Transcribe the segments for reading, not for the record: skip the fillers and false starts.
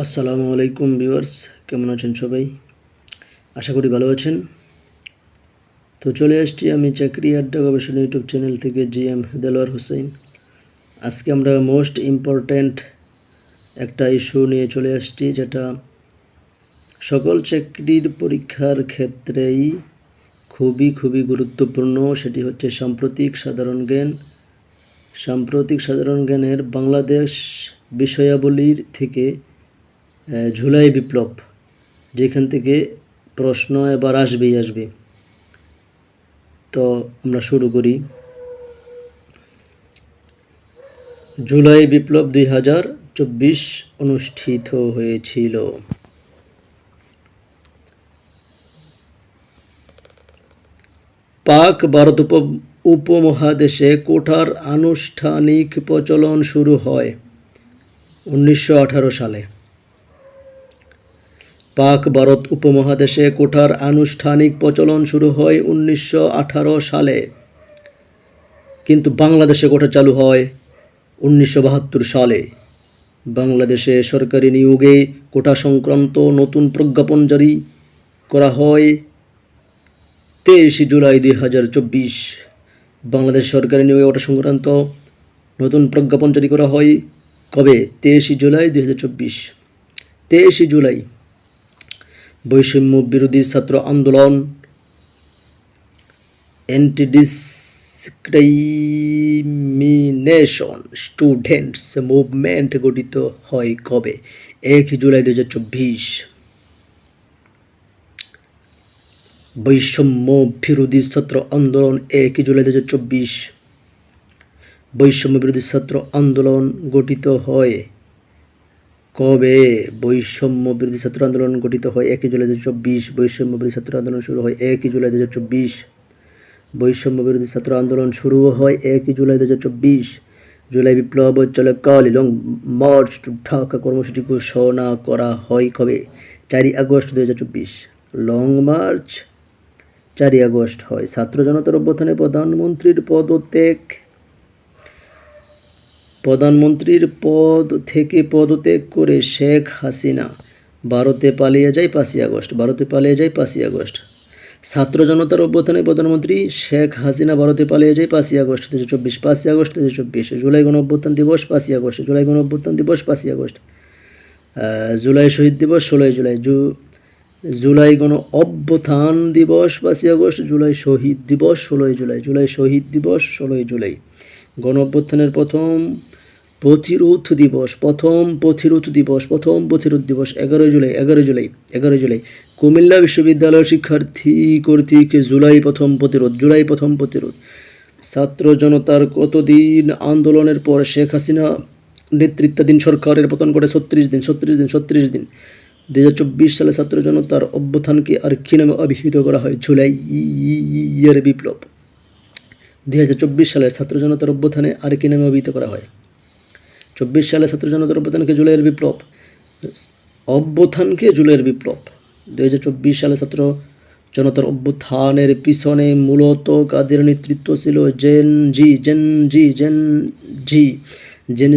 আসসালামু আলাইকুম ভিউয়ার্স, কেমন আছেন সবাই? আশা করি ভালো আছেন। তো চলে আসছি আমি চাকরি আড্ডা গবেষণা ইউটিউব চ্যানেল থেকে জিএম দেলোয়ার হোসেন। আজকে আমরা মোস্ট ইম্পর্ট্যান্ট একটা ইস্যু নিয়ে চলে আসছি, যেটা সকল চাকরির পরীক্ষার ক্ষেত্রেই খুবই গুরুত্বপূর্ণ। সেটি হচ্ছে সাম্প্রতিক সাধারণ জ্ঞান। সাম্প্রতিক সাধারণ জ্ঞানের বাংলাদেশ বিষয়াবলীর থেকে জুলাই বিপ্লব, যেখান থেকে প্রশ্ন এবার আসবে। তো আমরা শুরু করি। জুলাই বিপ্লব 2024 অনুষ্ঠিত হয়েছিল। পাক ভারত উপমহাদেশে কোটার আনুষ্ঠানিক প্রচলন শুরু হয় 1918 সালে। পাক ভারত উপমহাদেশে কোটার আনুষ্ঠানিক প্রচলন শুরু হয় 1918 সালে, কিন্তু বাংলাদেশে কোটা চালু হয় 1972 সালে। বাংলাদেশে সরকারি নিয়োগে কোটা সংক্রান্ত নতুন প্রজ্ঞাপন জারি করা হয় 23 জুলাই 2024। বাংলাদেশ সরকারি নিয়োগে কোটা সংক্রান্ত নতুন প্রজ্ঞাপন জারি করা হয় কবে? 23 জুলাই 2024। 23 জুলাই বৈষম্য বিরোধী ছাত্র আন্দোলন অ্যান্টি ডিসক্রিমিনেশন স্টুডেন্টস মুভমেন্ট গঠিত হয় কবে? 1 জুলাই 2024। বৈষম্য বিরোধী ছাত্র আন্দোলন 1 জুলাই 2024। বৈষম্য বিরোধী ছাত্র আন্দোলন গঠিত হয় কবে? বৈষম্য বিরোধী ছাত্র আন্দোলন গঠিত হয় 1 জুলাই 2024। বৈষম্য বিরোধী ছাত্র আন্দোলন শুরু হয় 1 জুলাই 2024। বৈষম্য বিরোধী ছাত্র আন্দোলন শুরু হয় 1 জুলাই 2024। জুলাই বিপ্লব চলাকালে লং মার্চ টু ঢাকা কর্মসূচি ঘোষণা করা হয় কবে? 4 আগস্ট 2024। লং মার্চ 4 আগস্ট হয়। ছাত্র জনতার অভ্যুত্থানে প্রধানমন্ত্রীর পদ থেকে পদত্যাগ করে শেখ হাসিনা ভারতে পালিয়ে যায় 5 আগস্ট। ছাত্র জনতার অভ্যুত্থানে প্রধানমন্ত্রী শেখ হাসিনা ভারতে পালিয়ে যায় 5 আগস্ট 2024। 5 আগস্ট 2024। জুলাই গণ অভ্যুত্থান দিবস 5 আগস্ট। জুলাই গণ অভ্যুত্থান দিবস 5 আগস্ট। জুলাই শহীদ দিবস 16 জুলাই। জুলাই গণ অভ্যুত্থান দিবস 5 আগস্ট। জুলাই শহীদ দিবস 16 জুলাই। জুলাই শহীদ দিবস 16 জুলাই। গণ অভ্যুত্থানের প্রথম প্রতিরোধ দিবস 11 জুলাই। কুমিল্লা বিশ্ববিদ্যালয়ের শিক্ষার্থী কর্তৃক জুলাই প্রথম প্রতিরোধ। ছাত্র জনতার কতদিন আন্দোলনের পর শেখ হাসিনা নেতৃত্বাধীন সরকারের পতন ঘটে? 36 দিন। 2024 সালে ছাত্র জনতার অভ্যুত্থানকে আর কি নামে অভিহিত করা হয়? জুলাইয়ের বিপ্লব। 2024 সালের ছাত্র জনতার অভ্যুত্থানে আর কি নামে অভিহিত করা হয়? 24 সালে ছাত্র জনতার অভ্যুত্থানকে জুলাইয়ের বিপ্লব। 2024 সালে ছাত্র জনতার অভ্যুত্থানের পিছনে মূলত কাদের নেতৃত্ব ছিল? জেন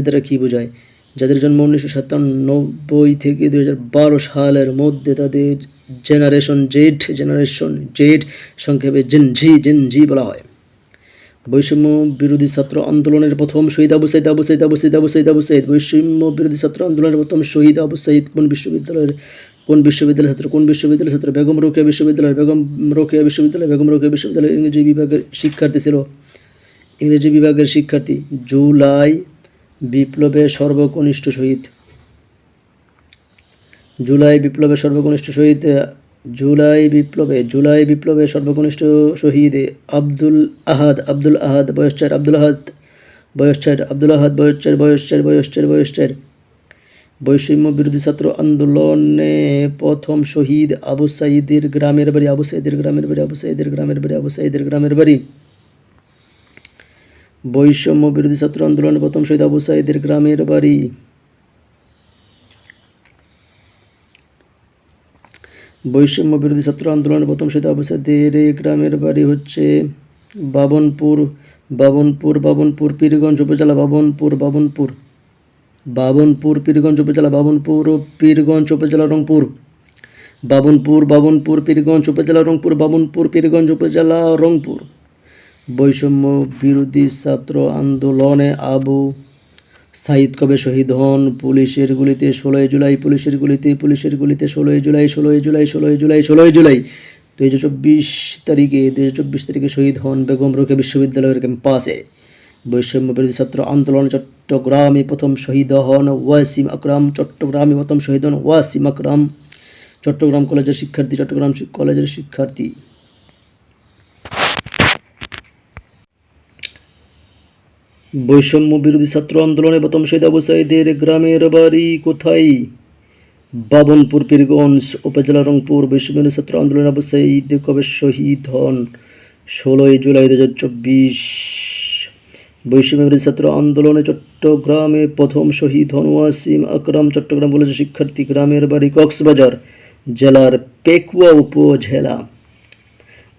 দ্বারা কি বোঝায়? যাদের জন্ম 1997 থেকে 2012 সালের মধ্যে তাদের জেনারেশন জেড, সংক্ষেপে জেন জি বলা হয়। বৈষম্য বিরোধী ছাত্র আন্দোলনের প্রথম শহীদ আবু সাইদ। বৈষম্য বিরোধী ছাত্র আন্দোলনের প্রথম শহীদ আবু সাইদ কোন বিশ্ববিদ্যালয়ের ছাত্র? বেগম রোকেয়া বিশ্ববিদ্যালয় ইংরেজি বিভাগের শিক্ষার্থী। জুলাই বিপ্লবের সর্বকনিষ্ঠ শহীদ আব্দুল আহাদ বয়স 4। বৈষম্য বিরোধী ছাত্র আন্দোলনে প্রথম শহীদ আবু সাইদের গ্রামের বাড়ি। বৈষম্য বিরোধী ছাত্র আন্দোলনে প্রথম শহীদ আবু সাইদের গ্রামের বাড়ি। বৈষম্য বিরোধী ছাত্র আন্দোলনের প্রথম শহীদ আবু সাইদের গ্রামের বাড়ি হচ্ছে বাবনপুর, পীরগঞ্জ উপজেলা। বাবনপুর। বাবনপুর পীরগঞ্জ উপজেলা, বাবনপুর ও পীরগঞ্জ উপজেলা রংপুর, বাবনপুর পীরগঞ্জ উপজেলা রংপুর, বাবনপুর পীরগঞ্জ উপজেলা রংপুর। বৈষম্য বিরোধী ছাত্র আন্দোলনে আবু সাঈদ কবে শহীদ হন? পুলিশের গুলিতে 16 জুলাই, পুলিশের গুলিতে 16 জুলাই 2024 তারিখে শহীদ হন বেগম রোকেয়া বিশ্ববিদ্যালয়ের ক্যাম্পাসে। বৈষম্য বিরোধী ছাত্র আন্দোলনে চট্টগ্রামে প্রথম শহীদ হন ওয়াসিম আকরাম, চট্টগ্রাম কলেজের শিক্ষার্থী। বৈষম্য বিরোধী ছাত্র আন্দোলনে প্রথম শহীদ আবু সাঈদের গ্রামের বাড়ি কোথায়? বাবনপুর পীরগঞ্জ উপজেলা রংপুর। বৈষম্য বিরোধী ছাত্র আন্দোলনে আবু সাঈদ কবে শহীদ হন? 16 জুলাই 2024। বৈষম্য বিরোধী ছাত্র আন্দোলনে চট্টগ্রামে প্রথম শহীদ হন ওয়াসিম আকরাম, চট্টগ্রাম কলেজের শিক্ষার্থী, গ্রামের বাড়ি কক্সবাজার, জেলার পেকুয়া উপজেলা।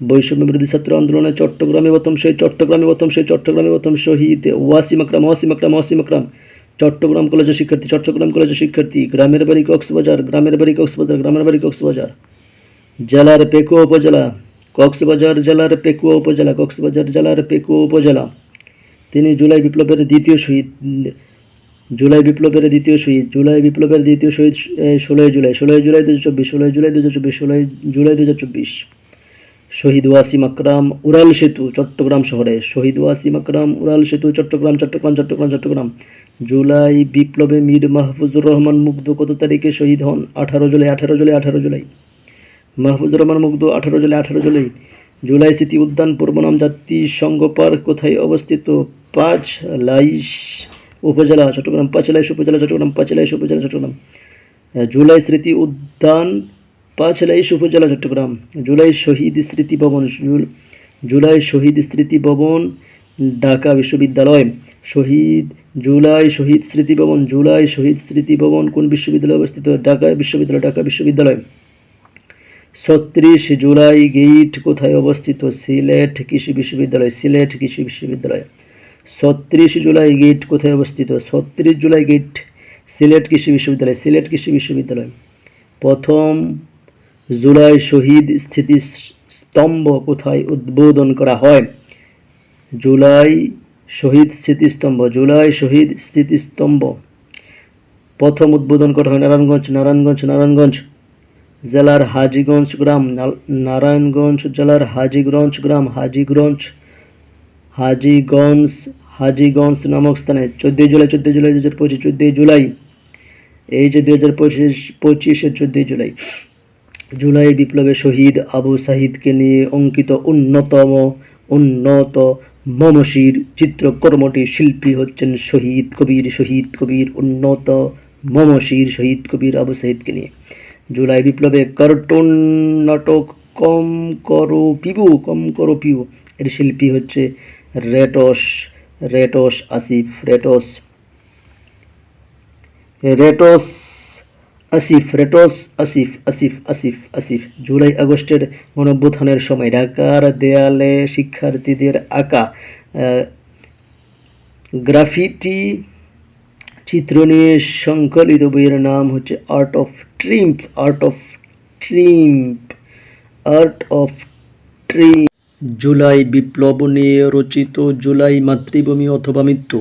বৈষম্য বিরোধী ছাত্র আন্দোলনে চট্টগ্রামে প্রথম শহীদ ওয়াসিম আকরাম, চট্টগ্রাম কলেজের শিক্ষার্থী, গ্রামের বাড়ি কক্সবাজার, জেলার পেকুয়া উপজেলা, কক্সবাজার জেলার পেকুয়া উপজেলা। তিনি জুলাই বিপ্লবের দ্বিতীয় শহীদ 16 জুলাই 2024। শহীদ ওয়াসিম আকরাম উড়াল সেতু চট্টগ্রাম শহরে, চট্টগ্রাম। জুলাই বিপ্লবে মীর মাহফুজুর রহমান মুগ্ধ কত তারিখে শহীদ হন? 18 জুলাই। মাহফুজুর রহমান মুগ্ধ 18 জুলাই। জুলাই স্মৃতি উদ্যান পূর্ব নাম জাতিসংঘ পার্ক কোথায় অবস্থিত? পাঁচলাইশ উপজেলা, চট্টগ্রাম। জুলাই স্মৃতি উদ্যান পাঁচলাইশ উপজেলা, চট্টগ্রাম। জুলাই শহীদ স্মৃতি ভবন ঢাকা বিশ্ববিদ্যালয়। জুলাই শহীদ স্মৃতি ভবন কোন বিশ্ববিদ্যালয়ে অবস্থিত? ঢাকা বিশ্ববিদ্যালয়। 36 জুলাই গেইট কোথায় অবস্থিত? সিলেট কৃষি বিশ্ববিদ্যালয়। 36 জুলাই গেইট কোথায় অবস্থিত? 36 জুলাই গেইট সিলেট কৃষি বিশ্ববিদ্যালয়। প্রথম জুলাই শহীদ স্মৃতিস্তম্ভ কোথায় উদ্বোধন করা হয়? জুলাই শহীদ স্মৃতিস্তম্ভ প্রথম উদ্বোধন করা হয় নারায়ণগঞ্জ জেলার হাজীগঞ্জ গ্রাম, হাজীগঞ্জ নামক স্থানে। 14 জুলাই 2025। এই যে 2025-এর 14 জুলাই। জুলাই বিপ্লবে শহীদ আবু সাঈদকে নিয়ে অঙ্কিত উন্নত মমশির চিত্রকর্মটি শিল্পী হচ্ছেন শহীদ কবির উন্নত মমশির শহীদ কবির আবু সাঈদকে নিয়ে। জুলাই বিপ্লবে কার্টুন নাটক কম করো পিবু এর শিল্পী হচ্ছে রেটস আসিফ। জুলাই আগস্টের গণঅভ্যুত্থানের সময় ঢাকার দেয়ালে শিক্ষার্থীদের আঁকা গ্রাফিটি চিত্র নিয়ে সংকলিত বইয়ের নাম হচ্ছে আর্ট অফ ট্রিম্প। জুলাই বিপ্লব নিয়ে রচিত জুলাই মাতৃভূমি অথবা মৃত্যু।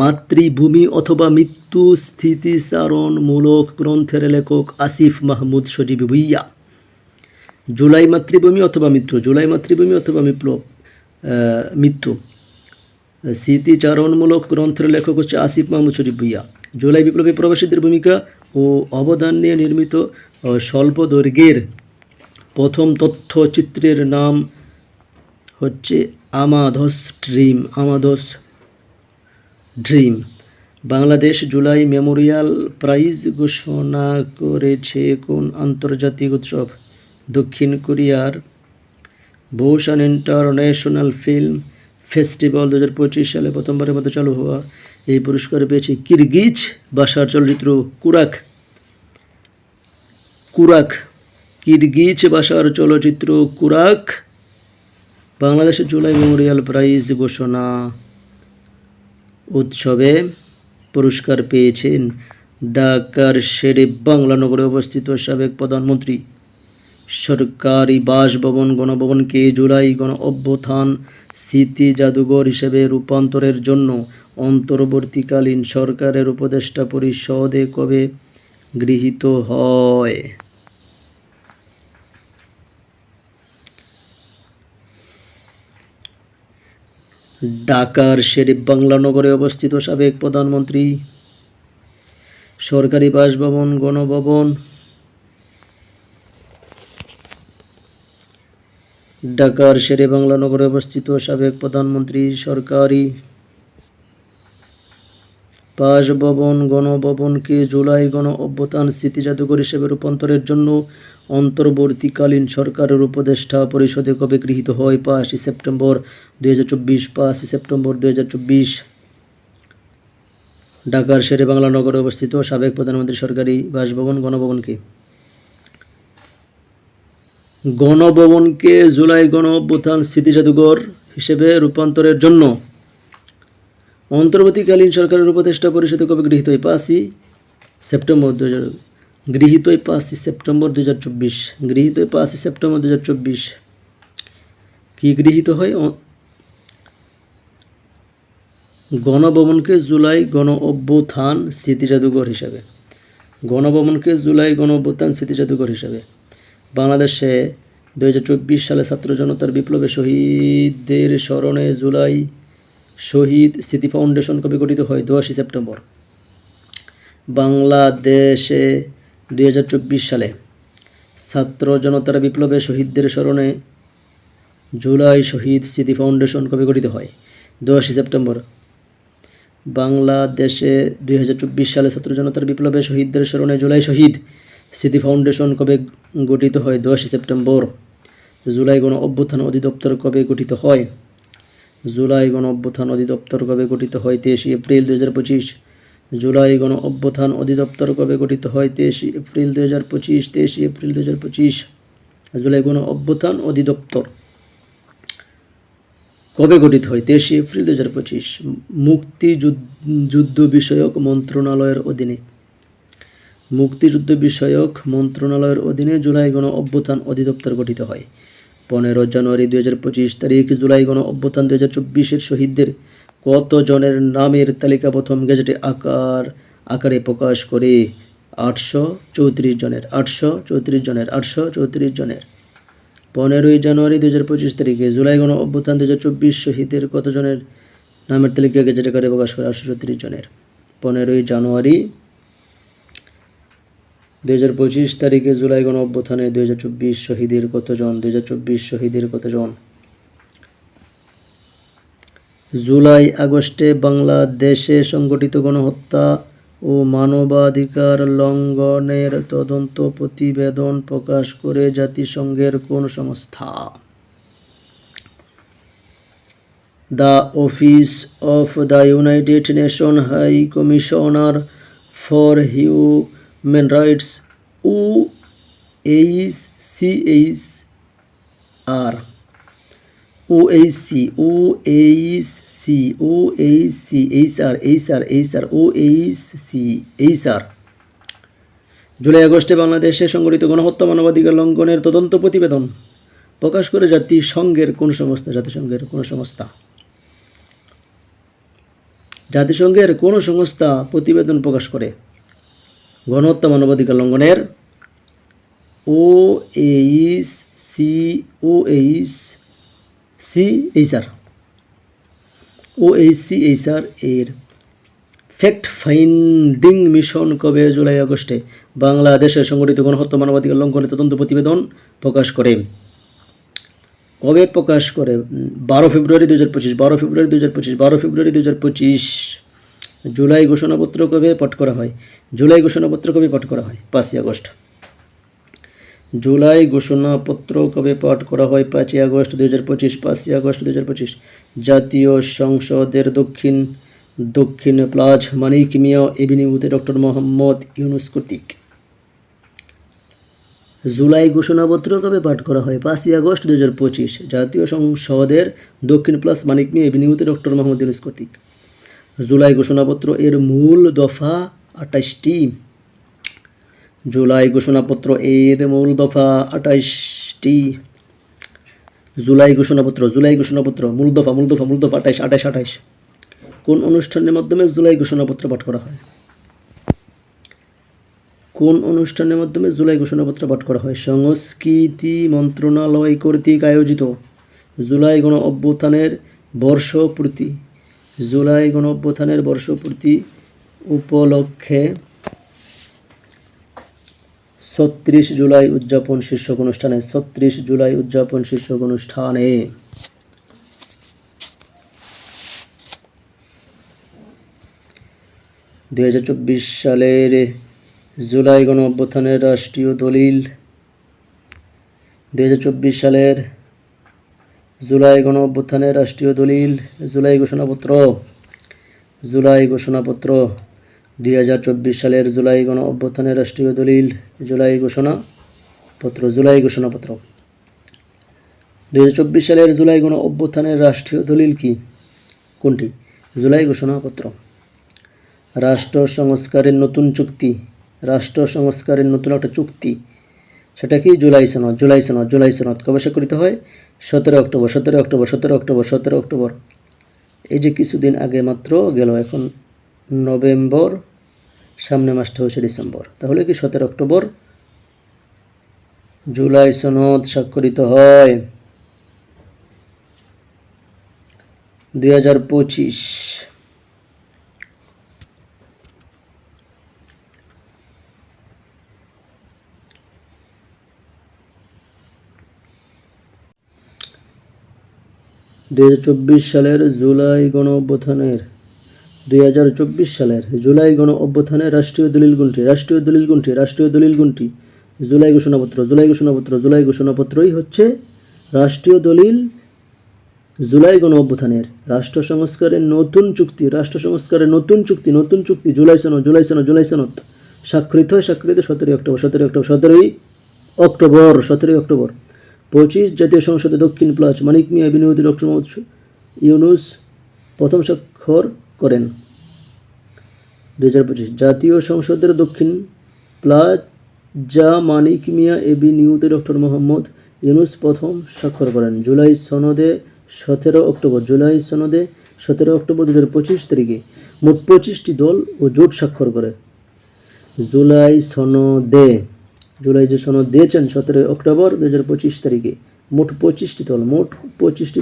মাতৃভূমি অথবা মৃত্যু স্মৃতিচারণমূলক গ্রন্থের লেখক আসিফ মাহমুদ সজীব ভুঁইয়া। জুলাই মাতৃভূমি অথবা মৃত্যু স্মৃতিচারণমূলক গ্রন্থের লেখক হচ্ছে আসিফ মাহমুদ সজীব ভুঁইয়া। জুলাই বিপ্লবী প্রবাসীদের ভূমিকা ও অবদান নিয়ে নির্মিত স্বল্প দৈর্ঘ্যের প্রথম তথ্যচিত্রের নাম হচ্ছে আমাদস dream. Bangladesh July memorial prize ঘোষণা করেছে কোন আন্তর্জাতিক উৎসব? দক্ষিণ কোরিয়ার বুসান ইন্টারন্যাশনাল ফিল্ম ফেস্টিভ্যাল। 2025 সালে প্রথমবারের মতো চালু হওয়া এই পুরস্কার পেয়েছে কিরগিজ ভাষার চলচ্চিত্র কুরাক। বাংলাদেশের জুলাই মেমোরিয়াল প্রাইজ ঘোষণা। উৎসবে পুরস্কার পেয়েছেন ঢাকার শেরে বাংলা নগরে অবস্থিত সাবেক প্রধানমন্ত্রী। সরকারি বাসভবন গণভবনকে জুলাই গণ অভ্যুত্থান স্মৃতি জাদুঘর হিসেবে রূপান্তরের জন্য অন্তর্বর্তীকালীন সরকারের উপদেষ্টা পরিষদে কবে গৃহীত হয়? ঢাকার শেরে বাংলা নগরে অবস্থিত সাবেক প্রধানমন্ত্রী সরকারি বাসভবন গণভবন ঢাকার শেরে বাংলা নগরে অবস্থিত সাবেক প্রধানমন্ত্রী সরকারি বাসভবন গণভবনকে জুলাই গণ অভ্যুত্থান স্মৃতি জাদুঘর হিসেবে রূপান্তরের জন্য অন্তর্বর্তীকালীন সরকারের উপদেষ্টা পরিষদে কবে গৃহীত হয়? 5 সেপ্টেম্বর 2024। 5 সেপ্টেম্বর 2024। ঢাকার শেরে বাংলা নগরে অবস্থিত সাবেক প্রধানমন্ত্রী সরকারি বাসভবন গণভবনকে জুলাই গণ অভ্যুত্থান স্মৃতি জাদুঘর হিসেবে রূপান্তরের জন্য অন্তর্বর্তীকালীন সরকারের উপদেষ্টা পরিষদে কবে গৃহীত হয়? 5 সেপ্টেম্বর 2000। গৃহীত হয় 5 সেপ্টেম্বর 2024। গৃহীত হয় 5 সেপ্টেম্বর 2024। কি গৃহীত হয়? গণভবনকে জুলাই গণ অভ্যুত্থান স্মৃতি জাদুঘর হিসাবে। গণভবনকে জুলাই গণ অভ্যুত্থান স্মৃতি জাদুঘর হিসাবে। বাংলাদেশে 2024 সালে ছাত্র জনতার বিপ্লবে শহীদদের স্মরণে জুলাই শহীদ স্মৃতি ফাউন্ডেশন কবে গঠিত হয়? 10 সেপ্টেম্বর। বাংলাদেশে 2024 সালে ছাত্র জনতার বিপ্লবে শহীদদের স্মরণে জুলাই শহীদ স্মৃতি ফাউন্ডেশন কবে গঠিত হয়? 10 সেপ্টেম্বর। বাংলাদেশে 2024 সালে ছাত্র জনতার বিপ্লবে শহীদদের স্মরণে জুলাই শহীদ স্মৃতি ফাউন্ডেশন কবে গঠিত হয়? 10 সেপ্টেম্বর। জুলাই গণ অভ্যুত্থান অধিদপ্তর কবে গঠিত হয়? জুলাই গণ অভ্যুত্থান অধিদপ্তর কবে গঠিত হয়? 23 এপ্রিল 2025। জুলাই গণ অভ্যুত্থান অধিদপ্তর কবে গঠিত হয়? 23 এপ্রিল 2025। 23 এপ্রিল 2025। জুলাই গণ অভ্যুত্থান অধিদপ্তর কবে গঠিত হয়? 23 এপ্রিল 2025। মুক্তিযুদ্ধ বিষয়ক মন্ত্রণালয়ের অধীনে। মুক্তিযুদ্ধ বিষয়ক মন্ত্রণালয়ের অধীনে জুলাই গণ অভ্যুত্থান অধিদপ্তর গঠিত হয়। 15 জানুয়ারি 2025 তারিখ জুলাই গণ অভ্যুত্থান 2024-এর শহীদদের কত জনের নামের তালিকা প্রথম গেজেটে আকারে প্রকাশ করে? 834 জনের। 834 জনের। 834 জনের। 15 জানুয়ারি 2025 তারিখে জুলাই গণ অভ্যুত্থান 2024 শহীদের কত জনের নামের তালিকা গেজেট আকারে প্রকাশ করে? 834 জনের। 15 জানুয়ারি 2025 তারিখে জুলাই গণ অভ্যুত্থানে 2024 শহীদের কতজন? 2024 শহীদের কতজন? জুলাই আগস্টে বাংলাদেশে সংগঠিত গণহত্যা ও মানবাধিকার লঙ্ঘনের তদন্ত প্রতিবেদন প্রকাশ করে জাতিসংঘের কোন সংস্থা? The office of the United Nation High Commissioner for Human Rights OHCHR। জুলাই আগস্টে বাংলাদেশে সংঘটিত গণহত্যা মানবাধিকার লঙ্ঘনের তদন্ত প্রতিবেদন প্রকাশ করে জাতিসংঘের কোন সংস্থা? জাতিসংঘের কোন সংস্থা? জাতিসংঘের কোন সংস্থা প্রতিবেদন প্রকাশ করে গণহত্যা মানবাধিকার লঙ্ঘনের? OHCHR এর ফ্যাক্ট ফাইন্ডিং মিশন কবে জুলাই আগস্টে বাংলাদেশে সংঘটিত গণহত্যা মানবাধিকার লঙ্ঘনের তদন্ত প্রতিবেদন প্রকাশ করে? কবে প্রকাশ করে? 12 ফেব্রুয়ারি 2025। 12 ফেব্রুয়ারি 2025। 12 ফেব্রুয়ারি 2025। জুলাই ঘোষণাপত্র কবে পাঠ করা হয়? জুলাই ঘোষণাপত্র কবে পাঠ করা হয়? 5 আগস্ট। জুলাই ঘোষণাপত্র কবে পাঠ করা হয়? 5 আগস্ট 2025। 5 আগস্ট 2025। জাতীয় সংসদের দক্ষিণ প্লাজ মানিক মিয়া এভিনিউতে ডক্টর মোহাম্মদ ইউনূস কর্তৃক জুলাই ঘোষণাপত্র কবে পাঠ করা হয়? 5 আগস্ট 2025। জাতীয় সংসদের দক্ষিণ প্লাস মানিক মিয়া এভিনিউতে ডক্টর মোহাম্মদ ইউনূস কর্তৃক জুলাই ঘোষণাপত্র এর মূল দফা 28টি। জুলাই ঘোষণাপত্র এর মূল দফা 28টি। জুলাই ঘোষণাপত্র মূল দফা 28। কোন অনুষ্ঠানের মাধ্যমে জুলাই ঘোষণাপত্র পাঠ করা হয়? কোন অনুষ্ঠানের মাধ্যমে জুলাই ঘোষণাপত্র পাঠ করা হয়? সংস্কৃতি মন্ত্রণালয় কর্তৃক আয়োজিত জুলাই গণ অভ্যুত্থানের বর্ষপূর্তি উপলক্ষে 36 জুলাই উদযাপন শীর্ষক অনুষ্ঠানে 2024 সালের জুলাই গণ অভ্যুত্থানের রাষ্ট্রীয় দলিল। 2024 সালের জুলাই গণ অভ্যুত্থানের রাষ্ট্রীয় দলিল জুলাই ঘোষণাপত্র। 2024 সালের জুলাই গণ অভ্যুত্থানের রাষ্ট্রীয় দলিল জুলাই ঘোষণাপত্র। 2024 সালের জুলাই গণ অভ্যুত্থানের রাষ্ট্রীয় দলিল কি? কোনটি? জুলাই ঘোষণাপত্র। রাষ্ট্র সংস্কারের নতুন একটা চুক্তি, সেটা কি? জুলাই সনদ। কবে স্বাক্ষরিত হয়? 17 অক্টোবর। এই যে কিছুদিন আগে মাত্র গেল, এখন নভেম্বর, সামনে মাসটা হচ্ছে ডিসেম্বর, তাহলে কি 17 অক্টোবর জুলাই সনদ স্বাক্ষরিত হয়। 2025 সালের জুলাই গণ অভ্যুত্থানের 2024 সালের জুলাই গণ অভ্যুত্থানের রাষ্ট্রীয় দলিল কোনটি? জুলাই ঘোষণাপত্রই হচ্ছে রাষ্ট্রীয় দলিল জুলাই গণ অভ্যুত্থানের। রাষ্ট্র সংস্কারের নতুন চুক্তি জুলাই সনদ স্বাক্ষরিত 17 অক্টোবর। 25 জাতীয় সংসদে দক্ষিণ প্লাস মানিক মিয়া বিনিয়োগী ডক্টর মোহাম্মদ ইউনূস প্রথম স্বাক্ষর করেন। 2025 জাতীয় সংসদের দক্ষিণ প্লাজা মানিক মিয়া এভিনিউতে ডক্টর মোহাম্মদ ইউনূস প্রথম স্বাক্ষর করেন। জুলাই সনদে 17 অক্টোবর 2025 তারিখে মোট 25টি দল ও জোট স্বাক্ষর করে। জুলাই যে সনদ দিয়েছেন 17 অক্টোবর 2025 তারিখে মোট 25টি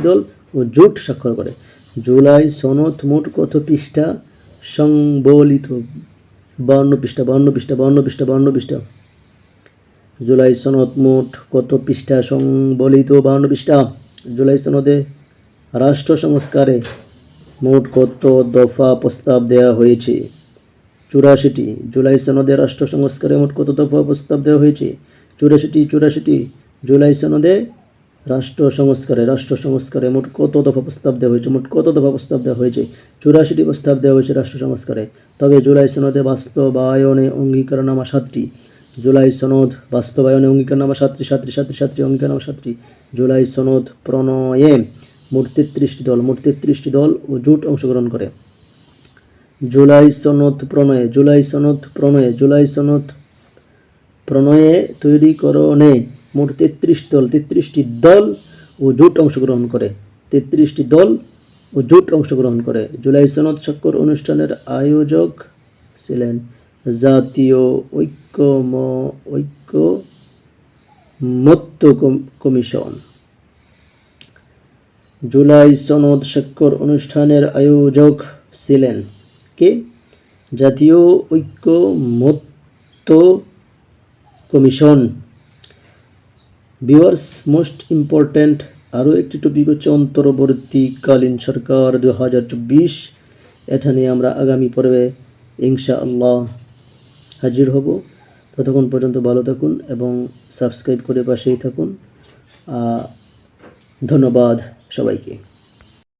দল ও জোট স্বাক্ষর করে। জুলাই সনদ মোট কত পৃষ্ঠা সংবলিত? 52 পৃষ্ঠা। জুলাই সনদ মোট কত পৃষ্ঠা সংবলিত? 52 পৃষ্ঠা। জুলাই সনদে রাষ্ট্র সংস্কারে মোট কত দফা প্রস্তাব দেওয়া হয়েছে? 84টি। জুলাই সনদে রাষ্ট্র সংস্কারে মোট কত দফা প্রস্তাব দেওয়া হয়েছে? 84টি। জুলাই সনদে রাষ্ট্র সংস্কারে মোট কত দফা প্রস্তাব দেওয়া হয়েছে? 84টি প্রস্তাব দেওয়া হয়েছে রাষ্ট্র সংস্কারে। তবে জুলাই সনদে বাস্তবায়নে অঙ্গীকারনামা 7টি। জুলাই সনদ বাস্তবায়নে অঙ্গীকারনামা 7টি। জুলাই সনদ প্রণয়ে মোট 33টি দল ও জোট অংশগ্রহণ করে। জুলাই সনদ প্রণয়ে তৈরিকরণে মোট 33টি দল ও জোট অংশগ্রহণ করে। জুলাই সনদ স্বাক্ষর অনুষ্ঠানের আয়োজক ছিলেন জাতীয় ঐকমত্য কমিশন। জুলাই সনদ স্বাক্ষর অনুষ্ঠানের আয়োজক ছিলেন কে? জাতীয় ঐকমত্য কমিশন। ভিউয়ার্স, মোস্ট ইম্পর্ট্যান্ট আরও একটি টপিক হচ্ছে অন্তর্বর্তীকালীন সরকার 2024। এটা নিয়ে আমরা আগামী পর্বে ইনশাআল্লাহ হাজির হব। ততক্ষণ পর্যন্ত ভালো থাকুন এবং সাবস্ক্রাইব করে পাশেই থাকুন। ধন্যবাদ সবাইকে।